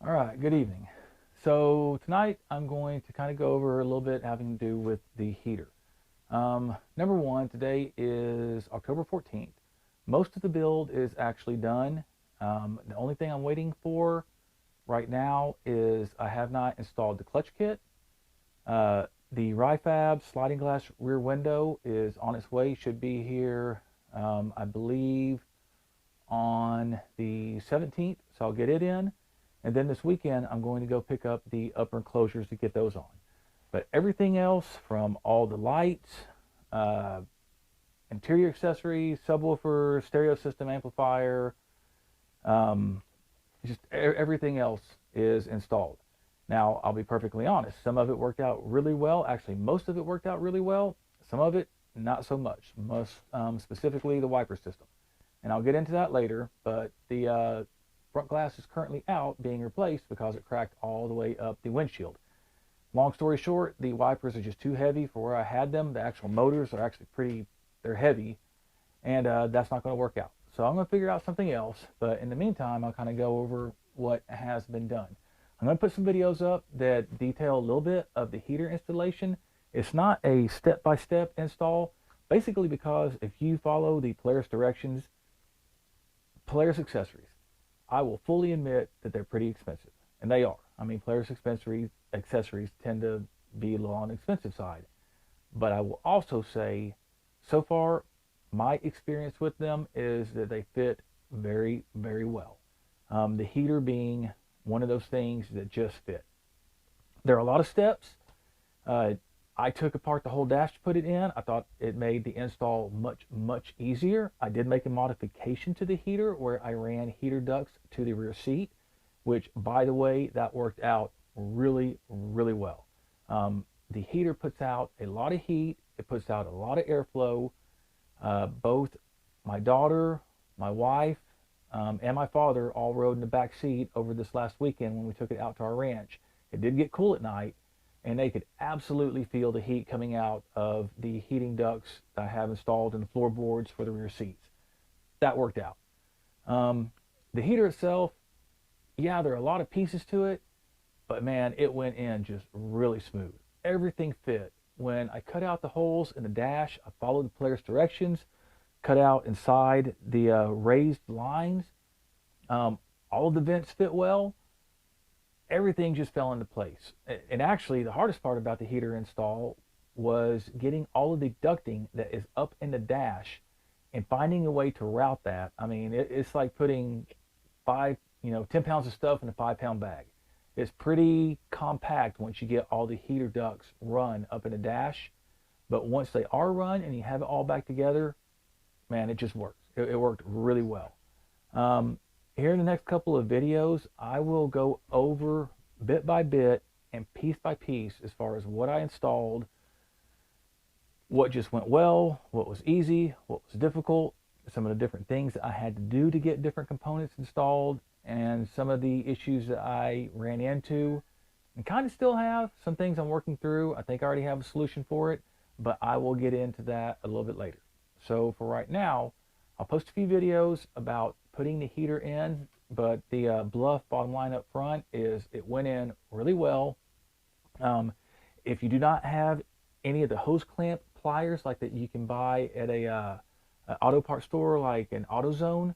All right, good evening. So tonight I'm going to kind of go over a little bit having to do with the heater. Number one, today is October 14th. Most of the build is actually done. The only thing I'm waiting for right now is I have not installed the clutch kit. The Rifab sliding glass rear window is on its way, should be here, I believe, on the 17th, so I'll get it in. And then this weekend, I'm going to go pick up the upper enclosures to get those on. But everything else, from all the lights, interior accessories, subwoofer, stereo system amplifier, just everything else is installed. Now, I'll be perfectly honest. Some of it worked out really well. Actually, most of it worked out really well. Some of it, not so much. Most specifically, the wiper system. And I'll get into that later. But the front glass is currently out, being replaced because it cracked all the way up the windshield. Long story short, the wipers are just too heavy for where I had them. The actual motors are actually they're heavy, and that's not going to work out. So I'm going to figure out something else. But in the meantime, I'll kind of go over what has been done. I'm going to put some videos up that detail a little bit of the heater installation. It's not a step-by-step install, basically because if you follow the Polaris directions, Polaris accessories, I will fully admit that they're pretty expensive, and they are. I mean, Polaris accessories tend to be a little on the expensive side. But I will also say, so far, my experience with them is that they fit very, very well. The heater being one of those things that just fit. There are a lot of steps. I took apart the whole dash to put it in. I thought it made the install much, much easier. I did make a modification to the heater where I ran heater ducts to the rear seat, which, by the way, that worked out really, really well. The heater puts out a lot of heat. It puts out a lot of airflow. Both my daughter, my wife, and my father all rode in the back seat over this last weekend when we took it out to our ranch. It did get cool at night, and they could absolutely feel the heat coming out of the heating ducts that I have installed in the floorboards for the rear seats. That worked out. The heater itself, yeah, there are a lot of pieces to it, but man, it went in just really smooth. Everything fit. When I cut out the holes in the dash, I followed the Polaris directions, cut out inside the raised lines. All of the vents fit well. Everything just fell into place. And actually, the hardest part about the heater install was getting all of the ducting that is up in the dash and finding a way to route that. I mean, it's like putting 10 pounds of stuff in a 5-pound bag. It's pretty compact once you get all the heater ducts run up in the dash. But once they are run and you have it all back together, man, it just works. It worked really well. Here in the next couple of videos, I will go over bit by bit and piece by piece as far as what I installed, what just went well, what was easy, what was difficult, some of the different things that I had to do to get different components installed, and some of the issues that I ran into and kind of still have. Some things I'm working through. I think I already have a solution for it, but I will get into that a little bit later. So for right now, I'll post a few videos about putting the heater in, but the bluff bottom line up front is it went in really well. If you do not have any of the hose clamp pliers like that you can buy at a auto part store like an AutoZone,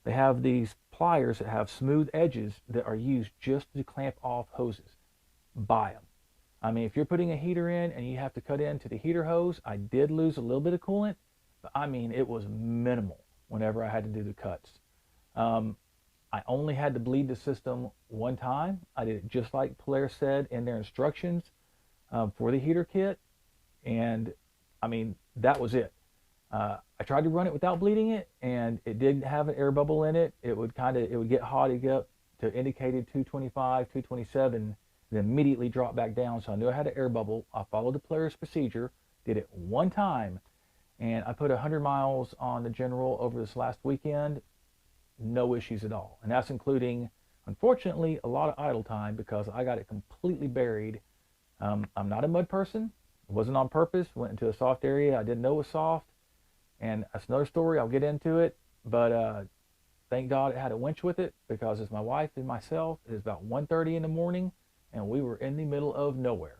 they have these pliers that have smooth edges that are used just to clamp off hoses. Buy them. I mean, if you're putting a heater in and you have to cut into the heater hose, I did lose a little bit of coolant, but I mean, it was minimal whenever I had to do the cuts. I only had to bleed the system one time. I did it just like Polaris said in their instructions for the heater kit, and I mean, that was it. I tried to run it without bleeding it, and it did have an air bubble in it. It would get hot, it get up to indicated 225, 227, then immediately drop back down. So I knew I had an air bubble. I followed the Polaris procedure, did it one time, and I put 100 miles on the General over this last weekend. No issues at all. And that's including, unfortunately, a lot of idle time because I got it completely buried. I'm not a mud person. It wasn't on purpose. Went into a soft area I didn't know was soft. And that's another story. I'll get into it. But Thank God it had a winch with it, because as my wife and myself, it is about 1:30 in the morning and we were in the middle of nowhere.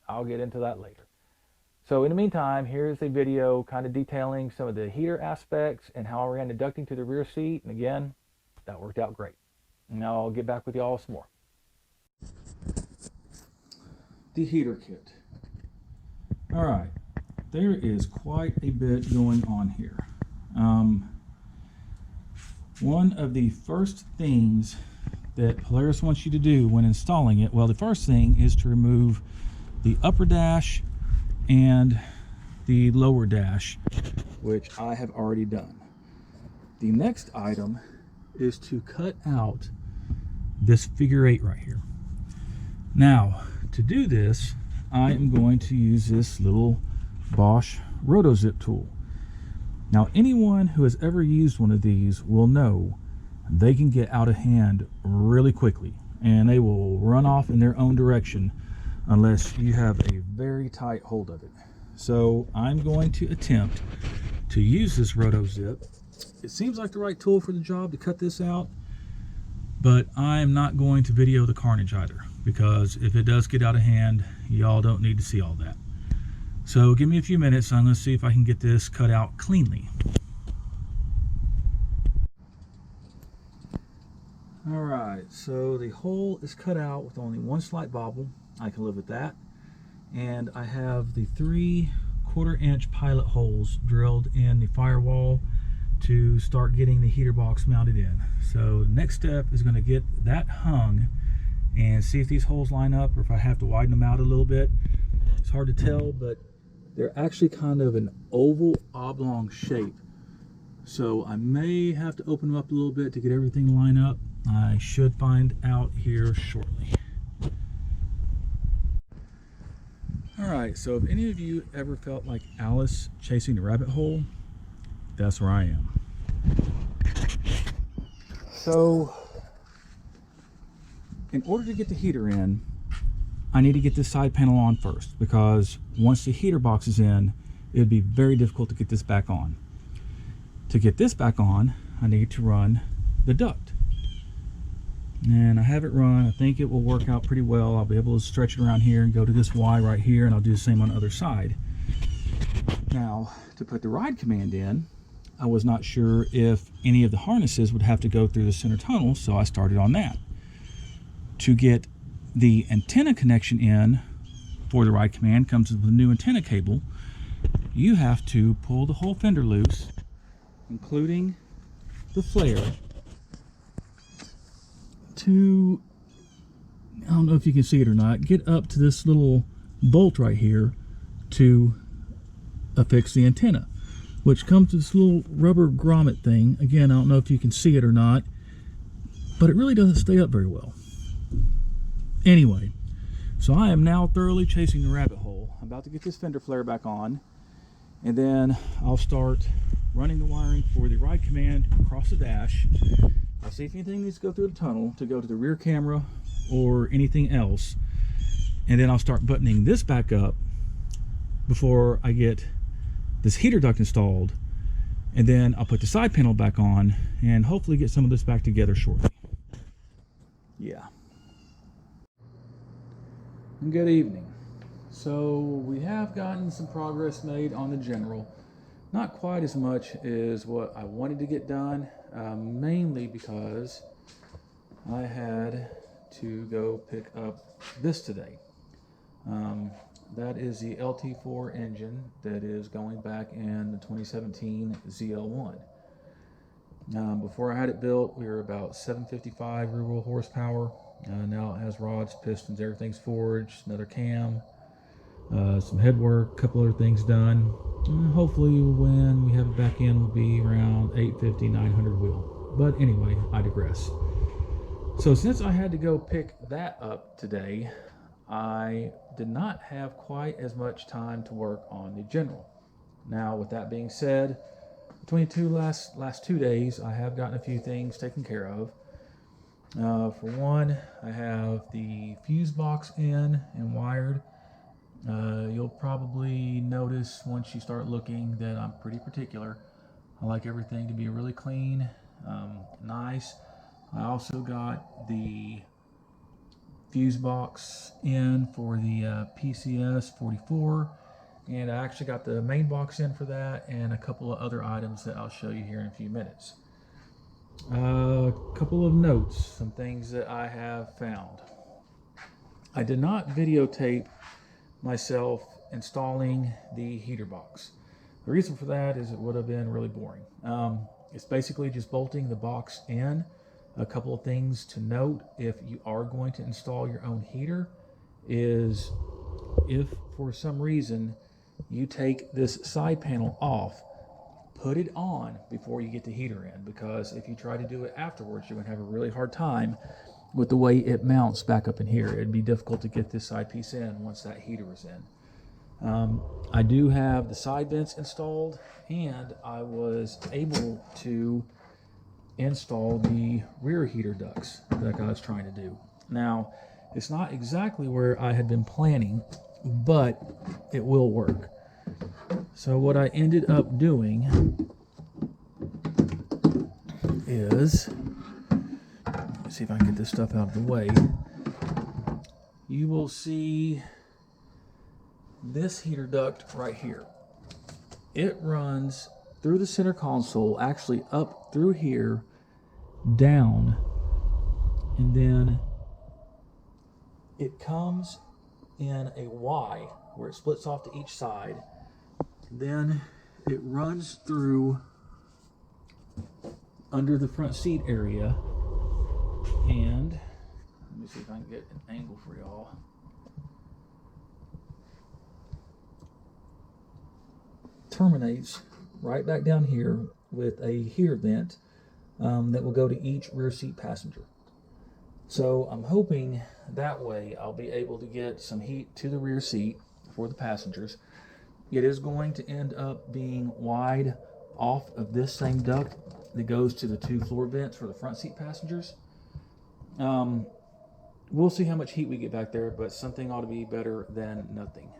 I'll get into that later. So in the meantime, here's a video kind of detailing some of the heater aspects and how I ran the ducting to the rear seat. And again, that worked out great. Now I'll get back with y'all some more. The heater kit. All right, there is quite a bit going on here. One of the first things that Polaris wants you to do when installing it, well, the first thing is to remove the upper dash and the lower dash, which I have already done. The next item is to cut out this figure 8 right here. Now, to do this, I am going to use this little Bosch RotoZip tool. Now, anyone who has ever used one of these will know they can get out of hand really quickly, and they will run off in their own direction unless you have a very tight hold of it. So I'm going to attempt to use this RotoZip. It seems like the right tool for the job to cut this out, but I'm not going to video the carnage either, because if it does get out of hand, y'all don't need to see all that. So give me a few minutes. I'm going to see if I can get this cut out cleanly. All right, so the hole is cut out with only one slight bobble. I can live with that. And I have the 3/4 inch pilot holes drilled in the firewall to start getting the heater box mounted in. So the next step is going to get that hung and see if these holes line up, or if I have to widen them out a little bit. It's hard to tell, but they're actually kind of an oval oblong shape. So I may have to open them up a little bit to get everything to line up. I should find out here shortly. All right, so if any of you ever felt like Alice chasing the rabbit hole, that's where I am. So in order to get the heater in, I need to get this side panel on first, because once the heater box is in, it would be very difficult to get this back on. To get this back on, I need to run the duct. And I have it run. I think it will work out pretty well. I'll be able to stretch it around here and go to this Y right here, and I'll do the same on the other side. Now, to put the ride command in, I was not sure if any of the harnesses would have to go through the center tunnel, so I started on that. To get the antenna connection in for the ride command comes with the new antenna cable. You have to pull the whole fender loose, including the flare, to, I don't know if you can see it or not, get up to this little bolt right here to affix the antenna, which comes with this little rubber grommet thing. Again, I don't know if you can see it or not, but it really doesn't stay up very well. Anyway, so I am now thoroughly chasing the rabbit hole. I'm about to get this fender flare back on, and then I'll start running the wiring for the ride command across the dash. I'll see if anything needs to go through the tunnel to go to the rear camera or anything else, and then I'll start buttoning this back up before I get this heater duct installed, and then I'll put the side panel back on and hopefully get some of this back together shortly. Yeah. Good evening. So we have gotten some progress made on the general. Not quite as much as what I wanted to get done, mainly because I had to go pick up this today. That is the LT4 engine that is going back in the 2017 ZL1. Before I had it built, we were about 755 rear wheel horsepower. Now it has rods, pistons, everything's forged, another cam, some head work, a couple other things done. Hopefully when we have it back in, will be around 850, 900 wheel. But anyway, I digress. So since I had to go pick that up today, I did not have quite as much time to work on the general. Now, with that being said, between the last 2 days, I have gotten a few things taken care of. For one, I have the fuse box in and wired. You'll probably notice once you start looking that I'm pretty particular. I like everything to be really clean. Nice. I also got the fuse box in for the PCS 44, and I actually got the main box in for that, and a couple of other items that I'll show you here in a few minutes. A couple of notes, some things that I have found. I did not videotape myself installing the heater box. The reason for that is it would have been really boring. It's basically just bolting the box in. A couple of things to note if you are going to install your own heater is if for some reason you take this side panel off, put it on before you get the heater in, because if you try to do it afterwards, you're going to have a really hard time with the way it mounts back up in here. It'd be difficult to get this side piece in once that heater is in. I do have the side vents installed, and I was able to install the rear heater ducts that I was trying to do. Now, it's not exactly where I had been planning, but it will work. So what I ended up doing is, let's see if I can get this stuff out of the way. You will see this heater duct right here. It runs through the center console, actually up through here, down, and then it comes in a Y where it splits off to each side. Then it runs through under the front seat area, and let me see if I can get an angle for y'all. Terminates right back down here with a heater vent that will go to each rear seat passenger. So I'm hoping that way I'll be able to get some heat to the rear seat for the passengers. It is going to end up being wide off of this same duct that goes to the two floor vents for the front seat passengers. We'll see how much heat we get back there, but something ought to be better than nothing.